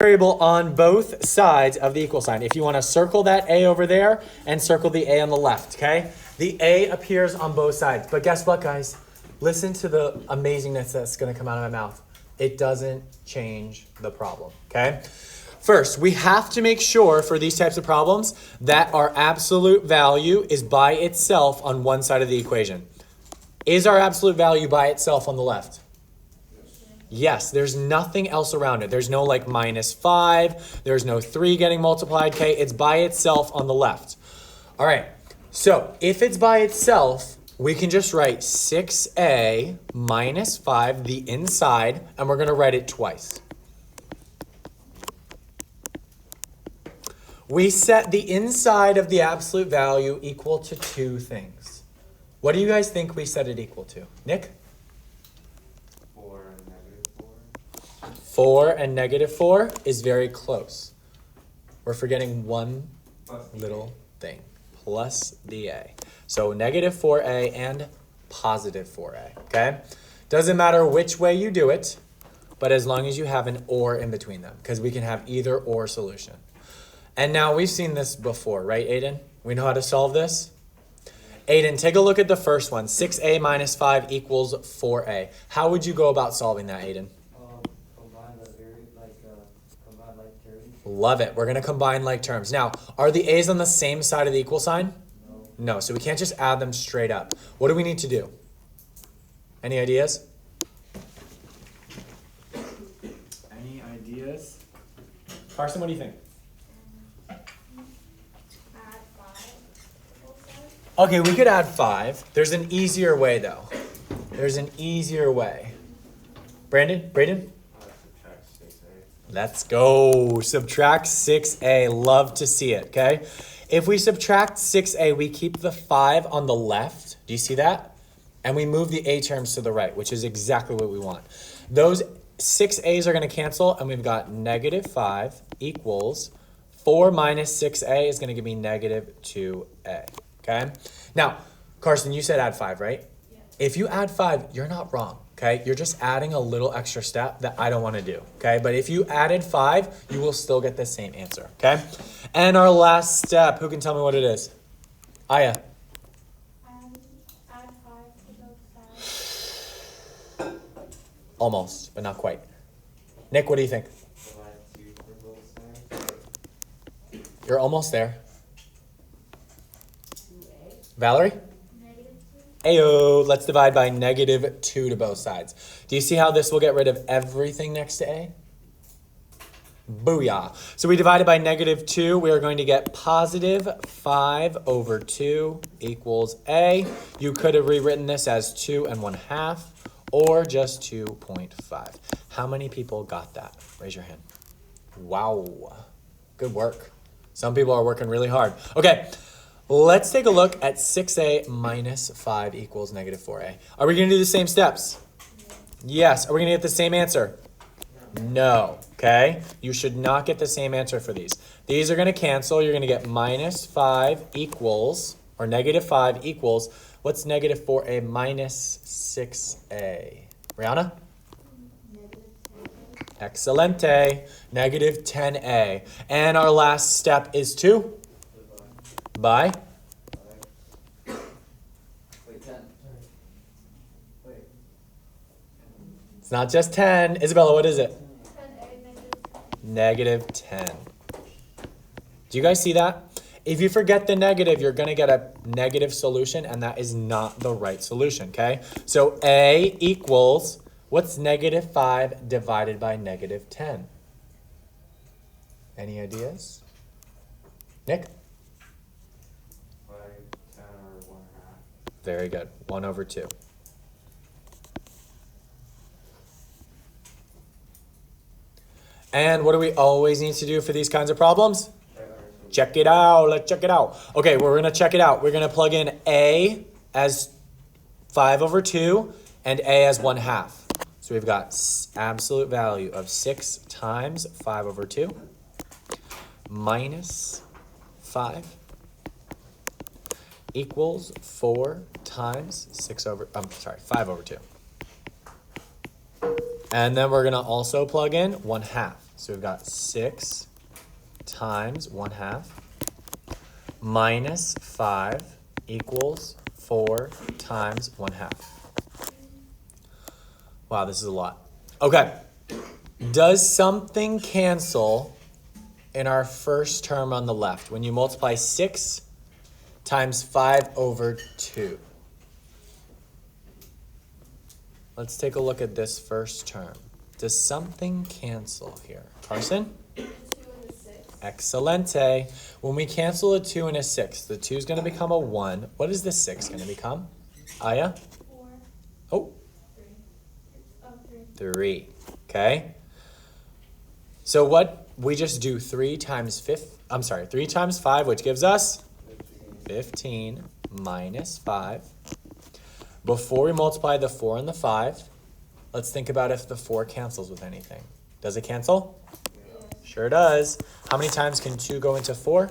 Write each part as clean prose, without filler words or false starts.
variable on both sides of the equal sign. If you want to circle that A over there and circle the A on the left, okay? The A appears on both sides. But guess what, guys? Listen to the amazingness that's going to come out of my mouth. It doesn't change the problem, okay? First, we have to make sure for these types of problems that our absolute value is by itself on one side of the equation. Is our absolute value by itself on the left? Yes, there's nothing else around it. There's no like -5. There's no 3 getting multiplied, okay? It's by itself on the left. All right, so if it's by itself, we can just write 6a minus 5, the inside, and we're going to write it twice. We set the inside of the absolute value equal to 2 things. What do you guys think we set it equal to? Nick? 4 and -4 is very close. We're forgetting one little thing, plus the a. So -4a and +4a, okay? Doesn't matter which way you do it, but as long as you have an or in between them, because we can have either or solution. And now we've seen this before, right, Aiden? We know how to solve this? Aiden, take a look at the first one. 6a minus 5 equals 4a. How would you go about solving that, Aiden? Combine like terms. Love it. We're going to combine like terms. Now, are the a's on the same side of the equal sign? No. No, so we can't just add them straight up. What do we need to do? Any ideas? Any ideas? Carson, what do you think? Add 5 both sides. Okay, we could add 5. There's an easier way, though. There's an easier way. Brandon? Braden? Let's go. Subtract 6a. Love to see it, okay? If we subtract 6a, we keep the 5 on the left. Do you see that? And we move the a terms to the right, which is exactly what we want. Those 6a's are going to cancel, and we've got -5 equals 4 minus 6a is going to give me -2a, okay? Now, Carson, you said add 5, right? Yeah. If you add 5, you're not wrong. Okay, you're just adding a little extra step that I don't want to do, okay? But if you added 5, you will still get the same answer, okay? And our last step, who can tell me what it is? Aya. Add 5 to both sides. Almost, but not quite. Nick, what do you think? Divide 2 for both sides. You're almost there. 2a. Valerie? -2. Ayo, let's divide by -2 to both sides. Do you see how this will get rid of everything next to a? Booyah. So we divided by -2. We are going to get +5/2 equals a. You could have rewritten this as 2 1/2 or just 2.5. How many people got that? Raise your hand. Wow. Good work. Some people are working really hard. Okay. Let's take a look at 6a minus 5 equals -4a. Are we going to do the same steps? Yes. Are we going to get the same answer? No. Okay? You should not get the same answer for these. These are going to cancel. You're going to get -5 equals, or -5 equals, what's -4a minus 6a? Rihanna? Excelente. -10a. And our last step is to? By? Wait, 10. Wait. It's not just 10. Isabella, what is it? 10a -10. Do you guys see that? If you forget the negative, you're going to get a negative solution, and that is not the right solution, okay? So a equals, what's -5 divided by -10? Any ideas? Nick? 10 or 1/2. Very good. 1/2. And what do we always need to do for these kinds of problems? Check it out. Let's check it out. Okay, we're going to check it out. We're going to plug in a as 5/2 and a as 1/2. So we've got absolute value of 6 times 5/2 minus 5 equals 4 times 5/2. And then we're going to also plug in 1/2. So we've got 6 times 1/2 minus 5 equals 4 times 1/2. Wow, this is a lot. Okay. Does something cancel in our first term on the left when you multiply 6 times 5 over 2? Let's take a look at this first term. Does something cancel here? Carson? 2 and a 6. Excelente. When we cancel a 2 and a 6, the 2 is going to become a 1. What is the 6 going to become? Aya? 4. Oh, 3. Oh, 3. 3. Okay. So what we just do 3 times 5, which gives us 15 minus 5. Before we multiply the 4 and the 5, let's think about if the 4 cancels with anything. Does it cancel? Sure does. How many times can 2 go into 4?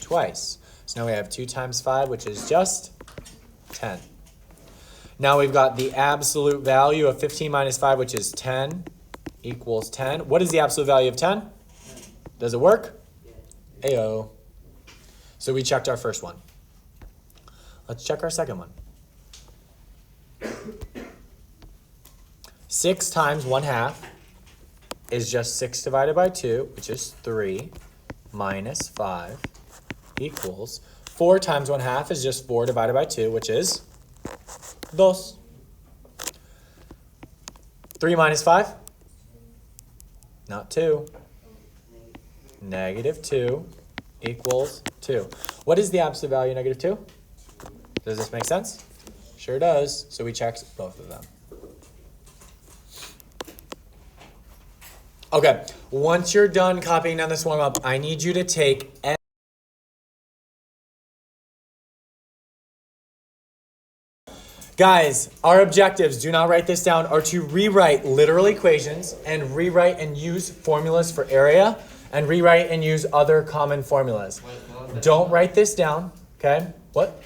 Twice. So now we have 2 times 5, which is just 10. Now we've got the absolute value of 15 minus 5, which is 10, equals 10. What is the absolute value of 10? Does it work? Ayo. So we checked our first one. Let's check our second one. 6 times 1/2 is just 6 divided by 2, which is 3, minus 5, equals 4 times 1/2 is just 4 divided by 2, which is 2. 3 minus 5? Not 2. Negative 2 equals 2. What is the absolute value of negative 2? Does this make sense? Sure does. So we checked both of them. Okay, once you're done copying down this warm-up, I need you to take Guys, our objectives, do not write this down, are to rewrite literal equations and rewrite and use formulas for area and rewrite and use other common formulas. Don't write this down, okay? What?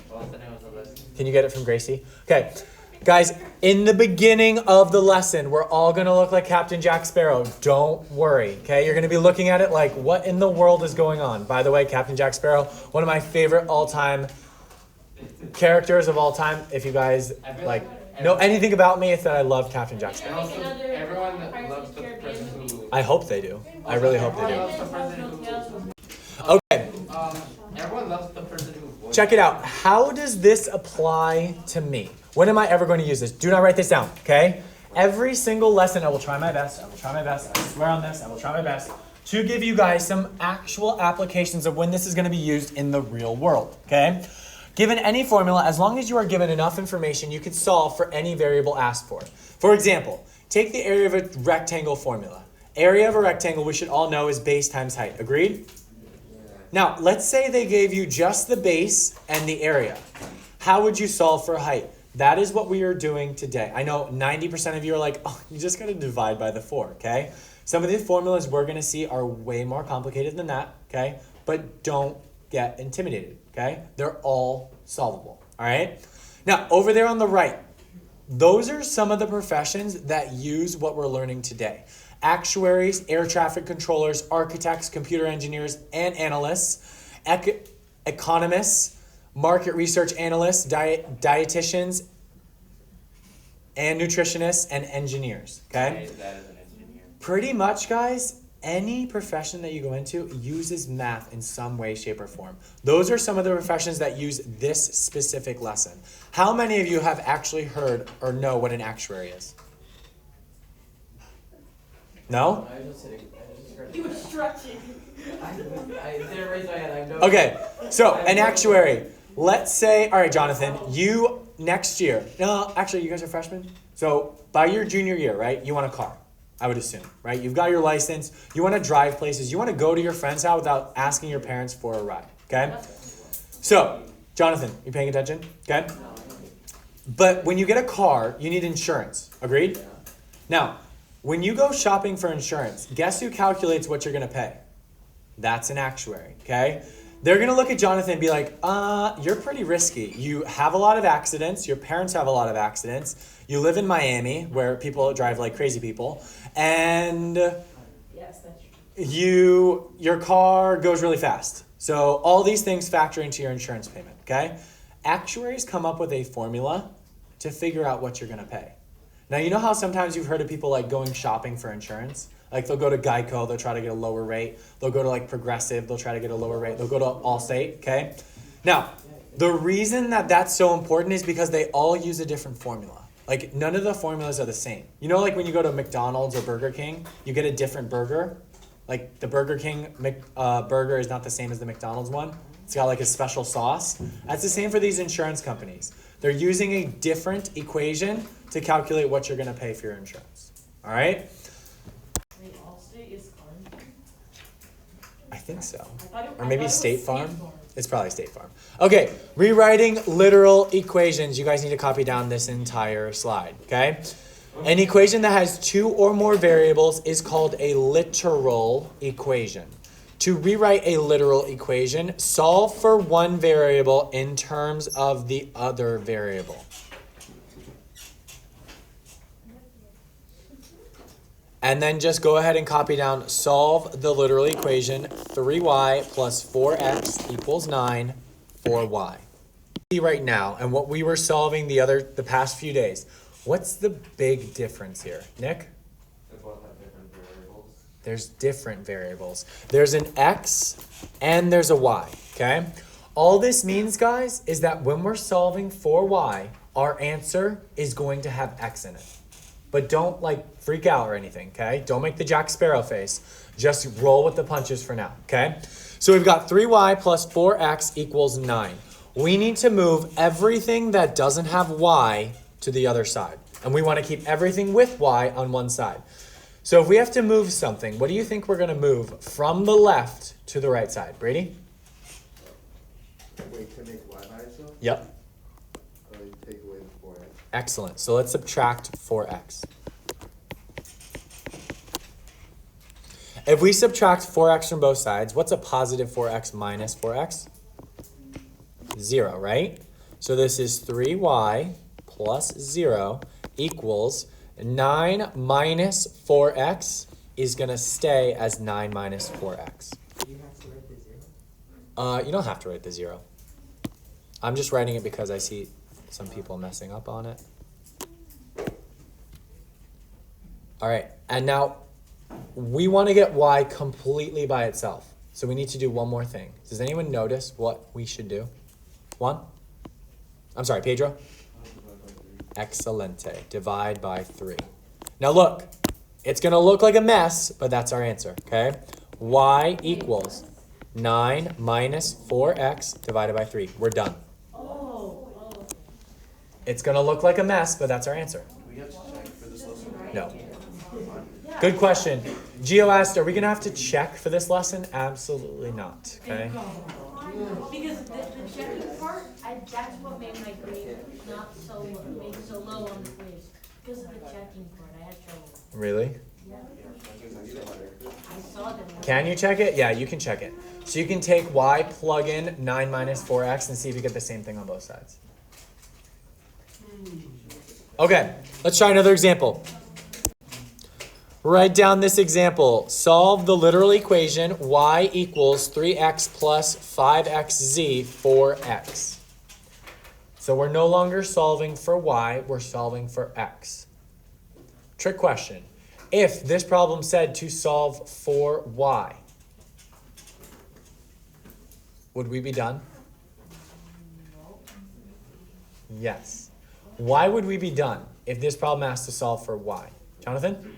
Can you get it from Gracie? Okay. Guys, in the beginning of the lesson, we're all going to look like Captain Jack Sparrow. Don't worry, okay? You're going to be looking at it like, what in the world is going on? By the way, Captain Jack Sparrow, one of my favorite all-time characters of all time. If you guys know anything about me, it's that I love Captain Jack Sparrow. Everyone loves the person who... I hope they do. I really hope they do. Okay. Everyone loves the person who... Check it out. How does this apply to me? When am I ever going to use this? Do not write this down, okay? Every single lesson, I will try my best. I will try my best. I swear on this. I will try my best to give you guys some actual applications of when this is going to be used in the real world, okay? Given any formula, as long as you are given enough information, you can solve for any variable asked for. For example, take the area of a rectangle formula. Area of a rectangle, we should all know, is base times height. Agreed? Now, let's say they gave you just the base and the area. How would you solve for height? That is what we are doing today. I know 90% of you are like, oh, you just got to divide by the 4, okay? Some of the formulas we're going to see are way more complicated than that, okay? But don't get intimidated, okay? They're all solvable, all right? Now, over there on the right, those are some of the professions that use what we're learning today. Actuaries, air traffic controllers, architects, computer engineers, and analysts, economists, market research analysts, dietitians, and nutritionists, and engineers, okay? That is an engineer. Pretty much, guys, any profession that you go into uses math in some way, shape, or form. Those are some of the professions that use this specific lesson. How many of you have actually heard or know what an actuary is? No? I was just sitting. You were stretching. I didn't raise my hand. I know. Okay, so an actuary. Let's say, all right, Jonathan, you next year, no, actually, you guys are freshmen. So by your junior year, right, you want a car, I would assume, right? You've got your license. You want to drive places. You want to go to your friend's house without asking your parents for a ride, okay? So, Jonathan, you paying attention? Okay? But when you get a car, you need insurance. Agreed? Now, when you go shopping for insurance, guess who calculates what you're going to pay? That's an actuary, okay? They're going to look at Jonathan and be like, you're pretty risky. You have a lot of accidents. Your parents have a lot of accidents. You live in Miami where people drive like crazy people. And your car goes really fast. So all these things factor into your insurance payment, okay? Actuaries come up with a formula to figure out what you're gonna pay. Now, you know how sometimes you've heard of people like going shopping for insurance? Like they'll go to Geico, they'll try to get a lower rate. They'll go to like Progressive, they'll try to get a lower rate. They'll go to Allstate, okay? Now, the reason that that's so important is because they all use a different formula. Like none of the formulas are the same. You know, like when you go to McDonald's or Burger King, you get a different burger. Like the Burger King burger is not the same as the McDonald's one. It's got like a special sauce. That's the same for these insurance companies. They're using a different equation to calculate what you're gonna pay for your insurance. All right? Wait, Allstate is Farm? I think so. I Or maybe thought it was State Farm? Farm. It's probably State Farm. Okay, rewriting literal equations. You guys need to copy down this entire slide, okay? An equation that has two or more variables is called a literal equation. To rewrite a literal equation, solve for one variable in terms of the other variable. And then just go ahead and copy down, solve the literal equation, 3y plus 4x equals 9 for y. See right now, and what we were solving the past few days, what's the big difference here? Nick? They both have different variables. There's different variables. There's an x and there's a y, okay? All this means, guys, is that when we're solving for y, our answer is going to have x in it. But don't like freak out or anything, okay? Don't make the Jack Sparrow face. Just roll with the punches for now, okay? So we've got 3y plus 4x equals 9. We need to move everything that doesn't have y to the other side. And we want to keep everything with y on one side. So if we have to move something, what do you think we're going to move from the left to the right side? Brady? Wait, to make y by itself? Yep. You take away the 4x. Excellent. So let's subtract 4x. If we subtract 4x from both sides, what's a positive 4x minus 4x? 0, right? So this is 3y plus 0 equals 9 minus 4x is going to stay as 9 minus 4x. Do you have to write the 0? You don't have to write the 0. I'm just writing it because I see some people messing up on it. All right, and now we want to get y completely by itself. So we need to do one more thing. Does anyone notice what we should do? One? I'm sorry, Pedro? Excelente. Divide by 3. Now look, it's going to look like a mess, but that's our answer, okay? Y equals 9 minus 4x divided by 3. We're done. It's going to look like a mess, but that's our answer. Do we have to check for this lesson? No. Good question. Gio asked, are we going to have to check for this lesson? Absolutely not, okay? Because the checking part, that's what made my grade not so low on the quiz. Because of the checking part, I had trouble. Really? I saw them. Can you check it? Yeah, you can check it. So you can take y, plug in 9 minus 4x, and see if you get the same thing on both sides. Okay, let's try another example. Write down this example. Solve the literal equation y equals 3x plus 5xz for x. So we're no longer solving for y, we're solving for x. Trick question. If this problem said to solve for y, would we be done? Yes. Why would we be done if this problem asked to solve for y? Jonathan?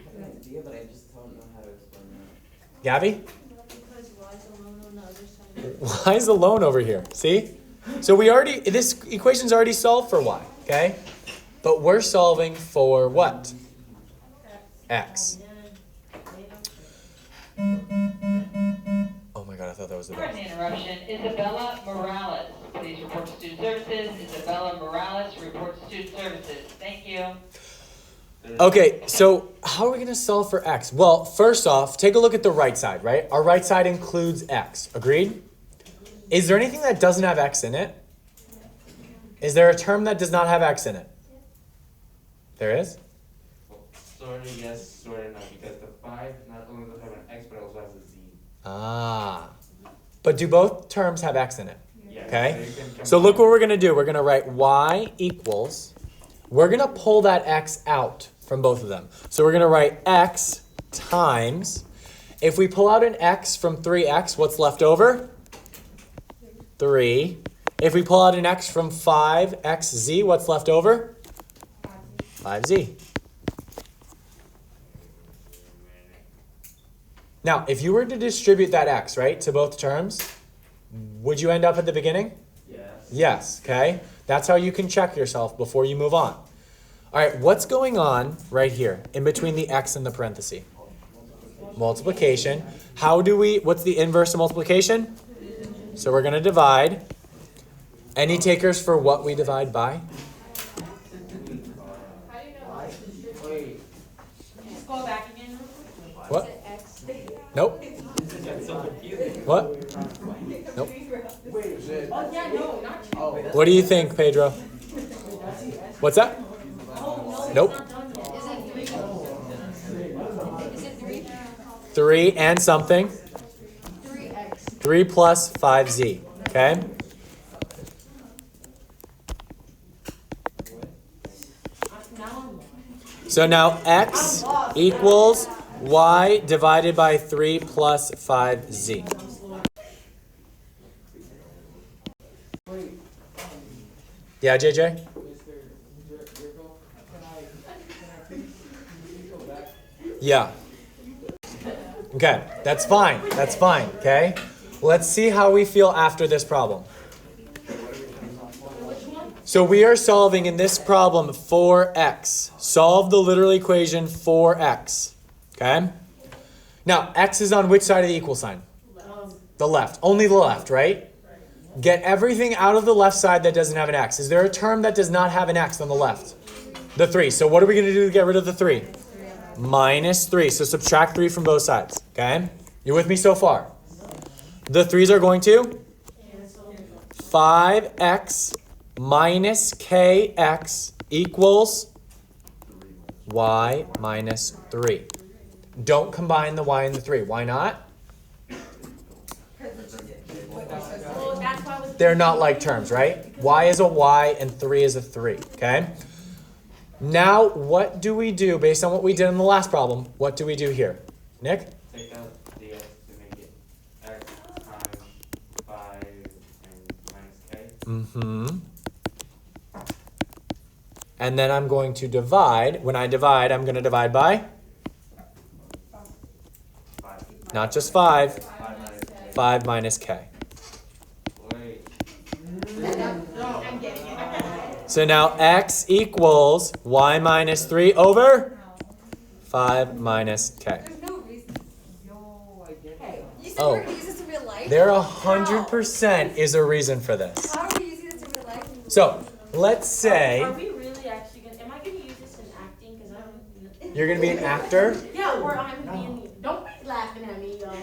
idea, but I just don't know how to explain that. Gabby? Because y's alone on the other side. Y is alone over here. See? So this equation's already solved for y, okay? But we're solving for what? X. Oh my god, I thought that was the Pardon best. the interruption. Isabella Morales, please report to student services. Isabella Morales, report to student services. Thank you. Okay, so how are we going to solve for x? Well, first off, take a look at the right side, right? Our right side includes x. Agreed? Is there anything that doesn't have x in it? Is there a term that does not have x in it? There is? Well, sort of yes, sort of no, because the 5 not only does have an x, but it also has a z. Ah. But do both terms have x in it? Yeah, Okay. so you can So look combine- what we're going to do. We're going to write y equals. We're going to pull that x out from both of them. So we're going to write x times. If we pull out an x from 3x, what's left over? 3. If we pull out an x from 5xz, what's left over? 5z. Now, if you were to distribute that x, right, to both terms, would you end up at the beginning? Yes. Yes, okay? That's how you can check yourself before you move on. All right, what's going on right here in between the x and the parenthesis? Multiplication. What's the inverse of multiplication? So we're going to divide. Any takers for what we divide by? Wait. Just go back again. What? Nope. What? Nope. Oh, yeah, no, not you. What do you think, Pedro? What's that? Oh, no, Nope. it's not done yet. Is it 3? 3 and something. 3x. 3 plus 5z. Okay? Now I'm So now x equals y divided by 3 plus 5z. Yeah, JJ? Yeah. Okay, that's fine. That's fine, okay? Let's see how we feel after this problem. So we are solving in this problem 4x. Solve the literal equation 4x. Okay? Now, x is on which side of the equal sign? The left. Only the left, right? Get everything out of the left side that doesn't have an x. Is there a term that does not have an x on the left? The 3. So what are we going to do to get rid of the 3? Minus 3. So subtract 3 from both sides. Okay? You with me so far? The 3's are going to? 5x minus kx equals y minus 3. Don't combine the y and the 3. Why not? Well, that's why I was. They're not like terms, right? Y is a y and 3 is a 3. Okay? Now, what do we do based on what we did in the last problem? What do we do here? Nick? Take out the x to make it x times 5 and minus k. Mm-hmm. And then I'm going to divide. When I divide, I'm going to divide by? 5. Not just 5. 5 minus k. 5 minus k. Wait. I'm getting it. So now x equals y minus 3 over 5 minus k. There's no reason. No, I get Hey, it. you said Oh. we're gonna use this in real life? There 100% is a reason for this. How are we using this in real life? So let's say Are we really actually gonna, am I gonna use this in acting? Cause I don't. you're going to be an actor. Yeah, or I'm being, don't be laughing at me, y'all.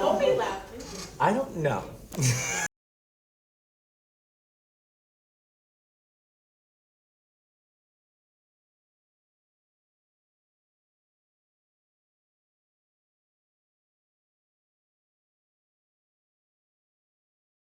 Don't be laughing. I don't know.